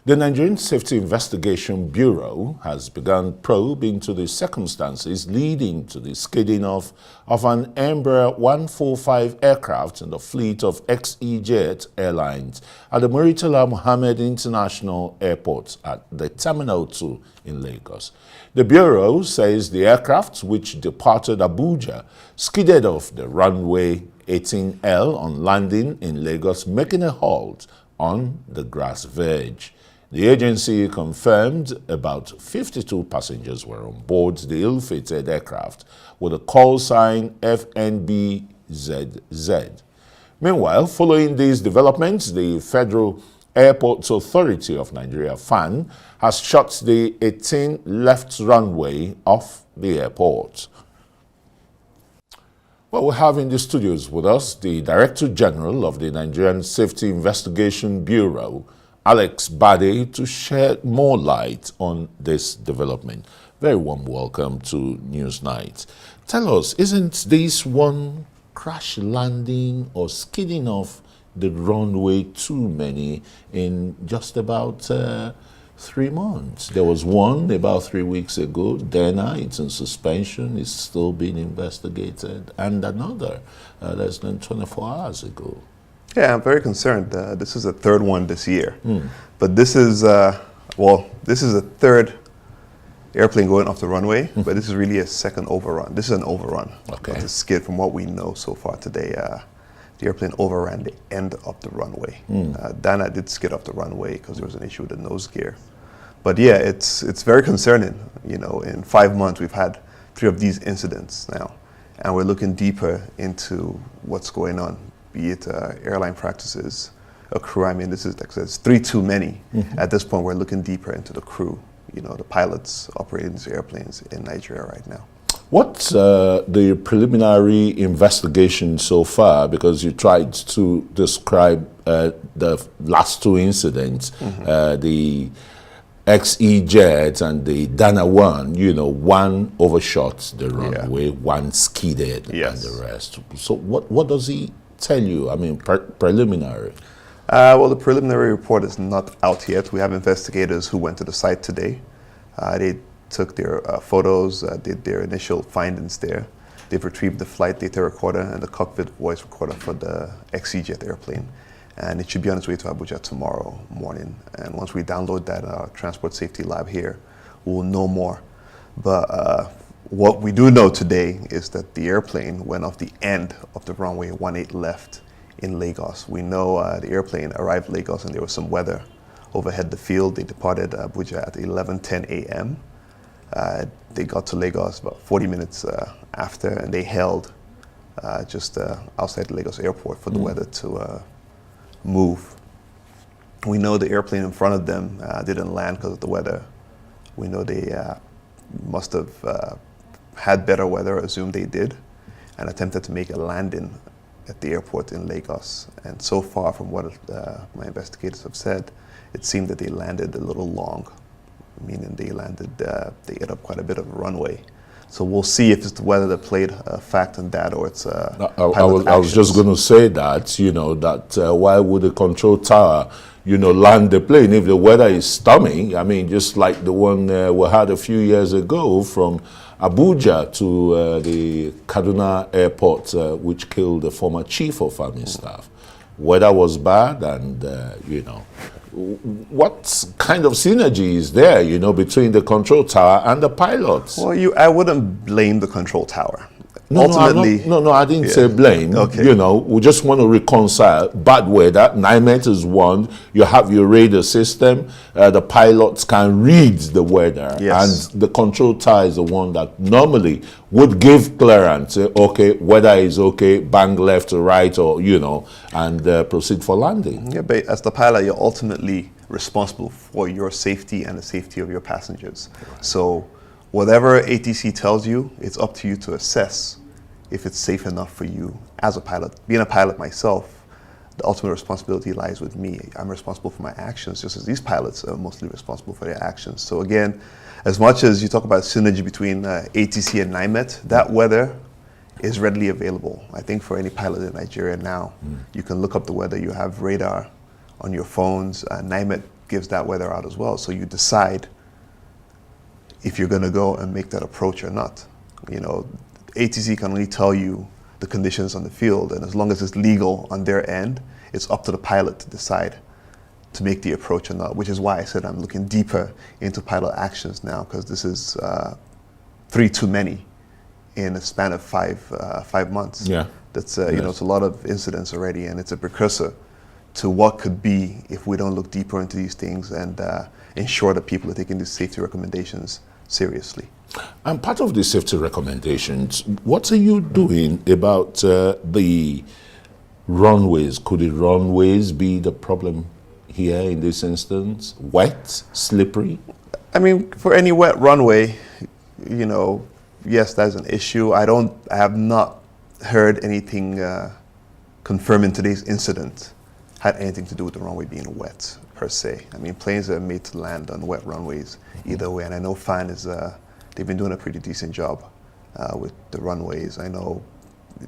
The Nigerian Safety Investigation Bureau has begun probe into the circumstances leading to the skidding off of an Embraer 145 aircraft in the fleet of XEJet Airlines at the Murtala Mohammed International Airport at the Terminal 2 in Lagos. The Bureau says the aircraft, which departed Abuja, skidded off the runway 18L on landing in Lagos, making a halt on the grass verge. The agency confirmed about 52 passengers were on board the ill-fated aircraft with a call sign FNBZZ. Meanwhile, following these developments, the Federal Airports Authority of Nigeria, FAN, has shut the 18 left runway off the airport. Well, we have in the studios with us the Director General of the Nigerian Safety Investigation Bureau, Alex Badeh, to shed more light on this development. Very warm welcome to Newsnight. Tell us, isn't this one crash landing or skidding off the runway too many in just about 3 months? There was one about 3 weeks ago. Dana, it's in suspension, it's still being investigated, and another less than 24 hours ago. Yeah, I'm very concerned. This is the third one this year. But this is, this is the third airplane going off the runway, but this is really a second overrun. This is an overrun. Okay. It's a skid from what we know so far today. The airplane overran the end of the runway. Dana did skid off the runway because there was an issue with the nose gear. But yeah, it's very concerning. You know, in 5 months, we've had 3 of these incidents now, and we're looking deeper into what's going on, be it airline practices, a crew. I mean, this is like it's 3 too many. At this point, we're looking deeper into the crew, you know, the pilots operating these airplanes in Nigeria right now. What's the preliminary investigation so far? Because you tried to describe the last 2 incidents, the XEJet and the Dana one, you know, one overshot the runway, one skidded, and the rest. So what does he tell you? I mean, preliminary. Well, the preliminary report is not out yet. We have investigators who went to the site today. They took their photos, did their initial findings there. They've retrieved the flight data recorder and the cockpit voice recorder for the XEJet airplane. And it should be on its way to Abuja tomorrow morning. And once we download that in our transport safety lab here, we'll know more. But what we do know today is that the airplane went off the end of the runway 18 left in Lagos. We know the airplane arrived Lagos and there was some weather overhead the field. They departed Abuja at 11:10 a.m. They got to Lagos about 40 minutes after, and they held just outside the Lagos airport for the weather to move. We know the airplane in front of them didn't land because of the weather. We know they must have had better weather, assumed they did, and attempted to make a landing at the airport in Lagos. And so far, from what my investigators have said, it seemed that they landed a little long, meaning they ate up quite a bit of runway. So we'll see if it's the weather that played a fact in that, or it's I was just going to say that, you know, that why would the control tower, you know, land the plane if the weather is stormy? I mean, just like the one we had a few years ago from Abuja to the Kaduna airport, which killed the former chief of army staff. Weather was bad, and, you know, what kind of synergy is there, you know, between the control tower and the pilots? Well, I wouldn't blame the control tower. No, ultimately, no, I didn't say blame. Okay. You know, we just want to reconcile bad weather. NIMET is one. You have your radar system. The pilots can read the weather. Yes. And the control tower is the one that normally would give clearance. Say, okay, weather is okay, bang left or right, or, you know, and proceed for landing. Yeah, but as the pilot, you're ultimately responsible for your safety and the safety of your passengers. Right. So whatever ATC tells you, it's up to you to assess if it's safe enough for you as a pilot. Being a pilot myself, the ultimate responsibility lies with me. I'm responsible for my actions, just as these pilots are mostly responsible for their actions. So again, as much as you talk about synergy between ATC and NIMET, that weather is readily available. I think for any pilot in Nigeria now, you can look up the weather. You have radar on your phones. NIMET gives that weather out as well. So you decide if you're going to go and make that approach or not. You know, ATC can only tell you the conditions on the field, and as long as it's legal on their end, it's up to the pilot to decide to make the approach or not, which is why I said I'm looking deeper into pilot actions now, because this is 3 too many in a span of 5 months. Yeah. That's, you know, it's a lot of incidents already, and it's a precursor to what could be if we don't look deeper into these things and ensure that people are taking these safety recommendations seriously. And part of the safety recommendations, what are you doing about the runways? Could the runways be the problem here in this instance? Wet, slippery? I mean, for any wet runway, you know, yes, that's an issue. I have not heard anything confirming today's incident had anything to do with the runway being wet per se. I mean, planes are made to land on wet runways either way, and I know FAN is, they've been doing a pretty decent job with the runways. I know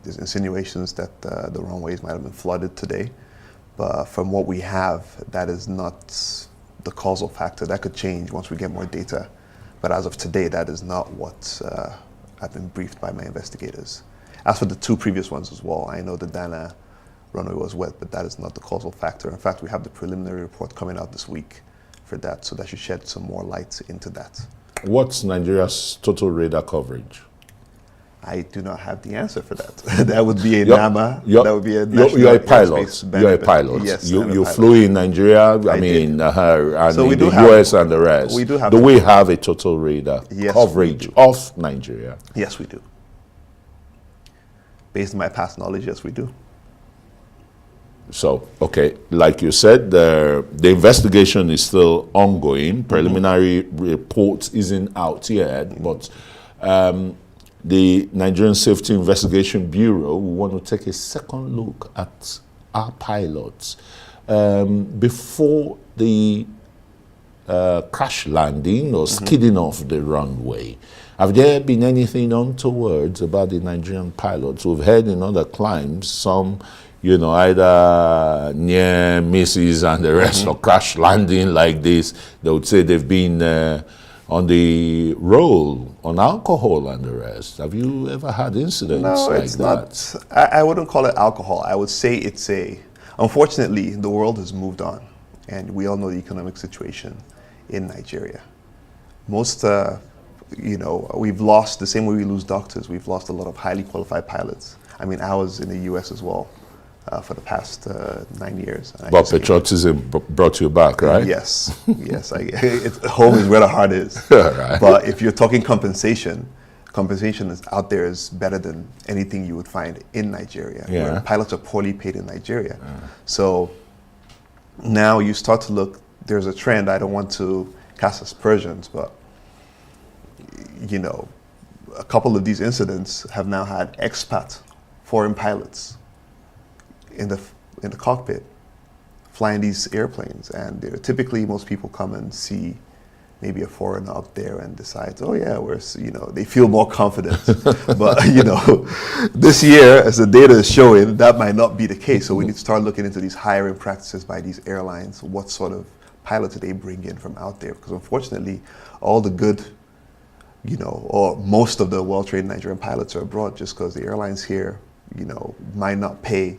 there's insinuations that the runways might have been flooded today, but from what we have, that is not the causal factor. That could change once we get more data, but as of today, that is not what I've been briefed by my investigators. As for the 2 previous ones as well, I know the Dana runway was wet, but that is not the causal factor. In fact, we have the preliminary report coming out this week for that, so that should shed some more light into that. What's Nigeria's total radar coverage? I do not have the answer for that. That would be a NAMA. That would be a national you're a pilot. You're a pilot. Yes, you flew in Nigeria. I mean, and so in the US and the rest. We do have. Do we have a total radar coverage of Nigeria? Yes, we do. Based on my past knowledge, yes, we do. So, okay, like you said, the investigation is still ongoing. Preliminary report isn't out yet, but the Nigerian Safety Investigation Bureau will want to take a second look at our pilots before the crash landing or skidding off the runway. Have there been anything untoward about the Nigerian pilots? We've heard in other climes some, you know, either near misses and the rest, or crash landing like this. They would say they've been on the roll on alcohol and the rest. Have you ever had incidents like that? I wouldn't call it alcohol. I would say it's unfortunately, the world has moved on, and we all know the economic situation in Nigeria. Most, you know, we've lost, the same way we lose doctors, we've lost a lot of highly qualified pilots. I mean, I was in the US as well for the past 9 years. But patriotism brought you back, right? Yes, yes. Home is where the heart is. Right. But if you're talking compensation is out there is better than anything you would find in Nigeria. Yeah. Where pilots are poorly paid in Nigeria. So now you start to look, there's a trend, I don't want to cast aspersions, but you know, a couple of these incidents have now had expat foreign pilots in the cockpit flying these airplanes, and typically most people come and see maybe a foreigner up there and decides, oh yeah, they feel more confident. But you know, this year, as the data is showing, that might not be the case. So we need to start looking into these hiring practices by these airlines. What sort of pilots do they bring in from out there? Because unfortunately, all the good, you know, or most of the well-trained Nigerian pilots are abroad, just because the airlines here, you know, might not pay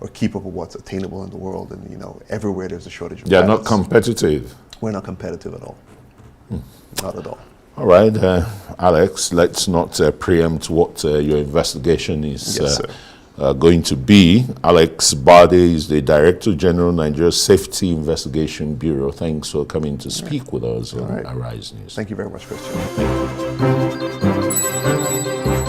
or keep up with what's attainable in the world. And you know, everywhere there's a shortage of pilots. They're not competitive. We're not competitive at all. Not at all. All right, Alex, let's not preempt what your investigation is going to be. Alex Badeh is the Director General, Nigeria Safety Investigation Bureau. Thanks for coming to speak with us on Arise News. Thank you very much, Christian. Thank you.